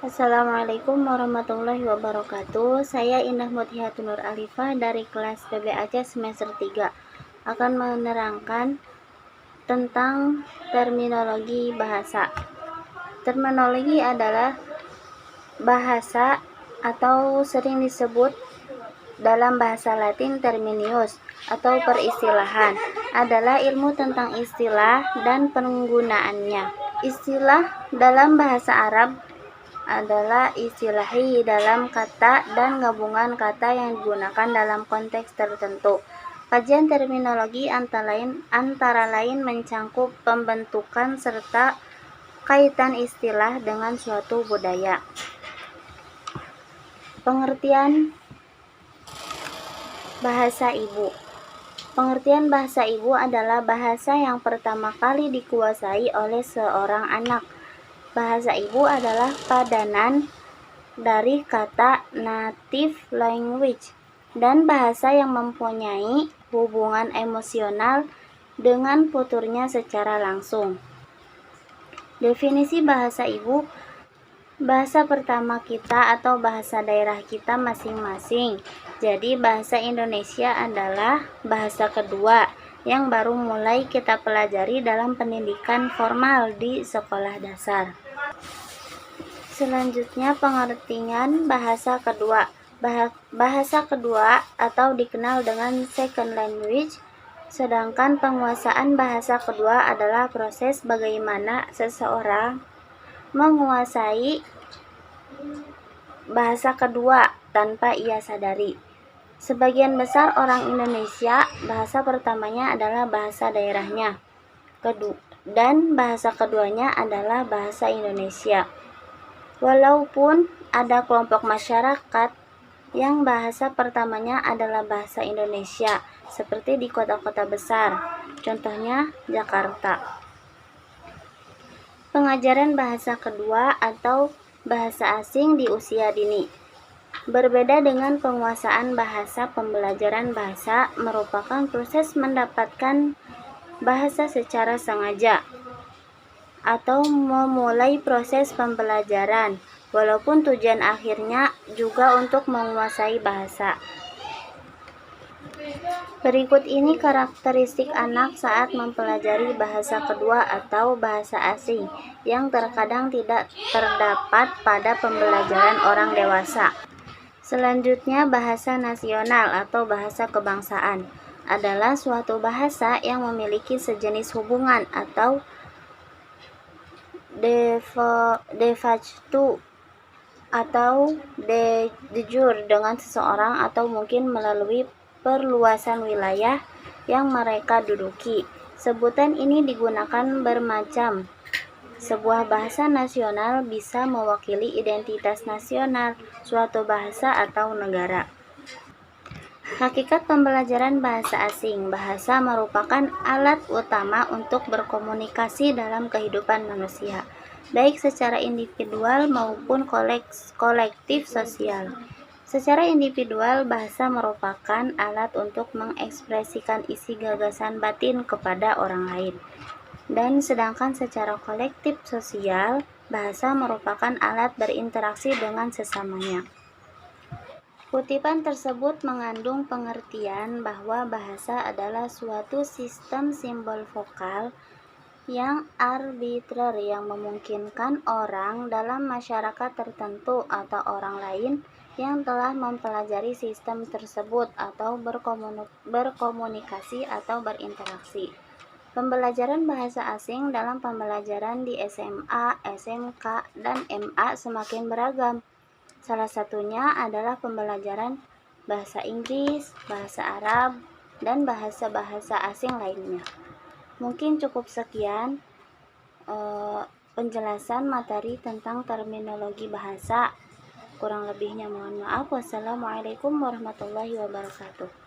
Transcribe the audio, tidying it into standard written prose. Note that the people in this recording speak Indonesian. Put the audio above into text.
Assalamualaikum warahmatullahi wabarakatuh. Saya Indah Mutihatun Nur Alifah dari kelas PB Aceh semester 3 akan menerangkan tentang terminologi bahasa. Terminologi adalah bahasa atau sering disebut dalam bahasa Latin terminus atau peristilahan, adalah ilmu tentang istilah dan penggunaannya. Istilah dalam bahasa Arab adalah istilahi dalam kata dan gabungan kata yang digunakan dalam konteks tertentu. Kajian terminologi antara lain mencangkup pembentukan serta kaitan istilah dengan suatu budaya. Pengertian bahasa ibu. Pengertian bahasa ibu adalah bahasa yang pertama kali dikuasai oleh seorang anak. Bahasa ibu adalah padanan dari kata native language dan bahasa yang mempunyai hubungan emosional dengan tuturnya secara langsung. Definisi bahasa ibu: bahasa pertama kita atau bahasa daerah kita masing-masing. Jadi bahasa Indonesia adalah bahasa kedua yang baru mulai kita pelajari dalam pendidikan formal di sekolah dasar. Selanjutnya, pengertian bahasa kedua. Bahasa kedua atau dikenal dengan second language. Sedangkan penguasaan bahasa kedua adalah proses bagaimana seseorang menguasai bahasa kedua tanpa ia sadari. Sebagian besar orang Indonesia, bahasa pertamanya adalah bahasa daerahnya, dan bahasa keduanya adalah bahasa Indonesia. Walaupun ada kelompok masyarakat yang bahasa pertamanya adalah bahasa Indonesia, seperti di kota-kota besar, contohnya Jakarta. Pengajaran bahasa kedua atau bahasa asing di usia dini. Berbeda dengan penguasaan bahasa, pembelajaran bahasa merupakan proses mendapatkan bahasa secara sengaja atau memulai proses pembelajaran, walaupun tujuan akhirnya juga untuk menguasai bahasa. Berikut ini karakteristik anak saat mempelajari bahasa kedua atau bahasa asing yang terkadang tidak terdapat pada pembelajaran orang dewasa. Selanjutnya, bahasa nasional atau bahasa kebangsaan adalah suatu bahasa yang memiliki sejenis hubungan atau de facto atau de jure dengan seseorang atau mungkin melalui perluasan wilayah yang mereka duduki. Sebutan ini digunakan bermacam. Sebuah bahasa nasional bisa mewakili identitas nasional suatu bahasa atau negara. Hakikat pembelajaran bahasa asing. Bahasa merupakan alat utama untuk berkomunikasi dalam kehidupan manusia, baik secara individual maupun kolektif sosial. Secara individual, bahasa merupakan alat untuk mengekspresikan isi gagasan batin kepada orang lain. Dan sedangkan secara kolektif sosial, bahasa merupakan alat berinteraksi dengan sesamanya. Kutipan tersebut mengandung pengertian bahwa bahasa adalah suatu sistem simbol vokal yang arbitrer yang memungkinkan orang dalam masyarakat tertentu atau orang lain yang telah mempelajari sistem tersebut atau berkomunikasi atau berinteraksi. Pembelajaran bahasa asing dalam pembelajaran di SMA, SMK, dan MA semakin beragam. Salah satunya adalah pembelajaran bahasa Inggris, bahasa Arab, dan bahasa-bahasa asing lainnya. Mungkin cukup sekian penjelasan materi tentang terminologi bahasa. Kurang lebihnya mohon maaf. Wassalamualaikum warahmatullahi wabarakatuh.